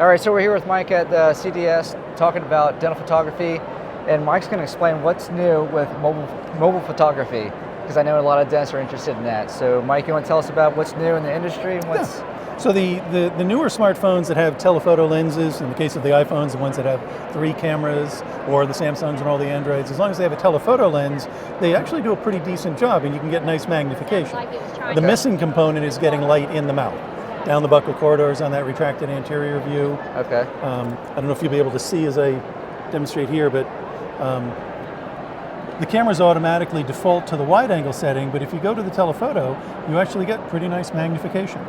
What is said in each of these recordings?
All right, so we're here with Mike at the CDS talking about dental photography, and Mike's going to explain what's new with mobile photography, because I know a lot of dentists are interested in that. So Mike, you want to tell us about what's new in the industry and what's... Yeah. So the newer smartphones that have telephoto lenses, in the case of the iPhones, the ones that have 3 cameras, or the Samsungs and all the Androids, as long as they have a telephoto lens, they actually do a pretty decent job, and you can get nice magnification. The missing component is getting light in the mouth, down the buccal corridors on that retracted anterior view. Okay. I don't know if you'll be able to see as I demonstrate here, but the cameras automatically default to the wide angle setting, but if you go to the telephoto, you actually get pretty nice magnification.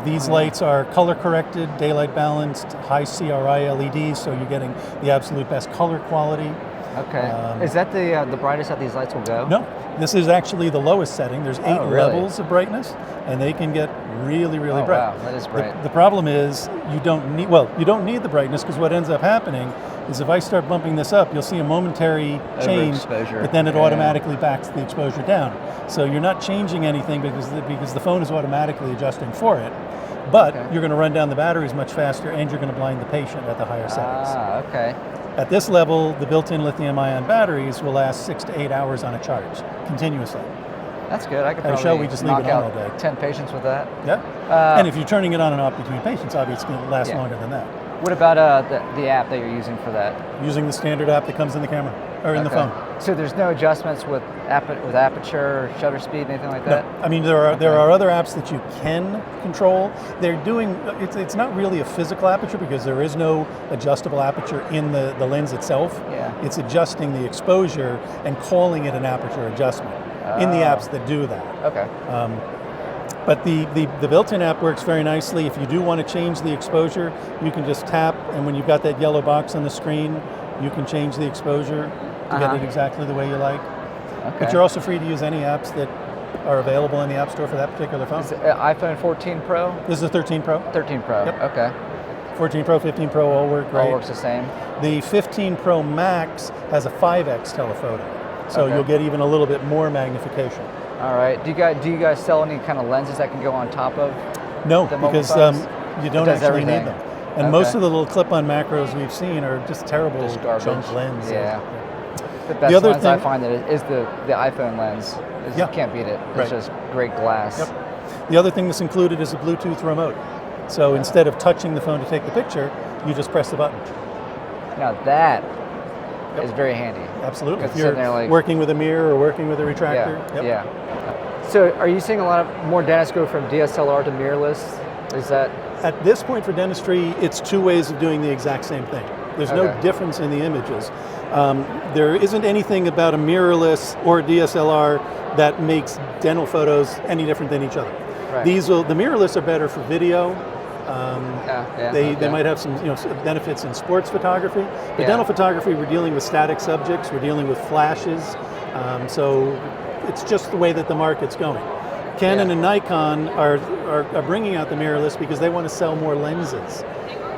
These lights are color corrected, daylight balanced, high CRI LEDs, so you're getting the absolute best color quality. Okay. Is that the brightest that these lights will go? No, this is actually the lowest setting. There's 8 levels of brightness, and they can get really, really bright. Wow, that is bright. The problem is you don't need the brightness, because what ends up happening is if I start bumping this up, you'll see a momentary change, but then it automatically backs the exposure down. So you're not changing anything because the phone is automatically adjusting for it, but you're going to run down the batteries much faster, and you're going to blind the patient at the higher settings. Okay. At this level, the built-in lithium-ion batteries will last 6 to 8 hours on a charge, continuously. That's good. I could probably we just leave it on all day. 10 patients with that. Yeah. And if you're turning it on and off between patients, obviously it's going to last longer than that. What about the app that you're using for that? Using the standard app that comes in the camera, or in the phone. So there's no adjustments with aperture, shutter speed, anything like that? No. I mean, there are other apps that you can control. They're doing, it's not really a physical aperture because there is no adjustable aperture in the lens itself. Yeah. It's adjusting the exposure and calling it an aperture adjustment in the apps that do that. Okay. But the built-in app works very nicely. If you do want to change the exposure, you can just tap, and when you've got that yellow box on the screen, you can change the exposure to get it exactly the way you like. Okay. But you're also free to use any apps that are available in the App Store for that particular phone. Is it iPhone 14 Pro? This is a 13 Pro. 13 Pro, yep. Okay. 14 Pro, 15 Pro all work great. All works the same? The 15 Pro Max has a 5x telephoto, so you'll get even a little bit more magnification. All right. Do you guys sell any kind of lenses that can go on top of? No, because you don't actually need them. And most of the little clip-on macros we've seen are just terrible junk lens. Yeah. The best lens I find that is the iPhone lens. You can't beat it. It's just great glass. Yep. The other thing that's included is a Bluetooth remote. So instead of touching the phone to take the picture, you just press the button. Now that is very handy. Absolutely. If you're working with a mirror or working with a retractor. Yeah. So are you seeing a lot of more dentists go from DSLR to mirrorless? Is that... At this point for dentistry, it's 2 ways of doing the exact same thing. There's no difference in the images. There isn't anything about a mirrorless or a DSLR that makes dental photos any different than each other. Right. The mirrorless are better for video. They might have some benefits in sports photography. But dental photography, we're dealing with static subjects, we're dealing with flashes, so it's just the way that the market's going. Canon and Nikon are bringing out the mirrorless because they want to sell more lenses.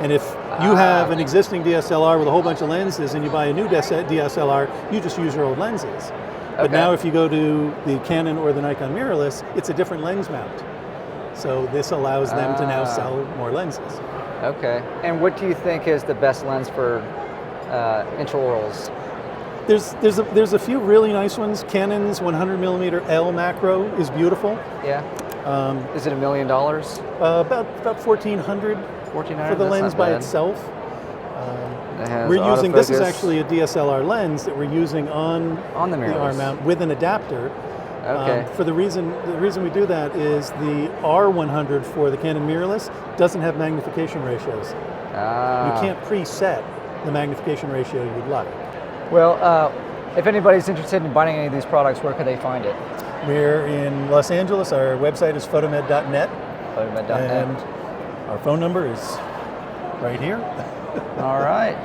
And if you have an existing DSLR with a whole bunch of lenses and you buy a new DSLR, you just use your old lenses. But now if you go to the Canon or the Nikon mirrorless, it's a different lens mount. So this allows them to now sell more lenses. Okay. And what do you think is the best lens for intraorals? There's a few really nice ones. Canon's 100mm L macro is beautiful. Yeah. Is it $1 million? About $1,400 for the lens by itself. We're using this is actually a DSLR lens that we're using on the R mount with an adapter. Okay. For the reason we do that is the R100 for the Canon mirrorless doesn't have magnification ratios. You can't preset the magnification ratio you'd like. Well, if anybody's interested in buying any of these products, where could they find it? We're in Los Angeles. Our website is photomed.net. Photomed.net. And our phone number is right here. All right.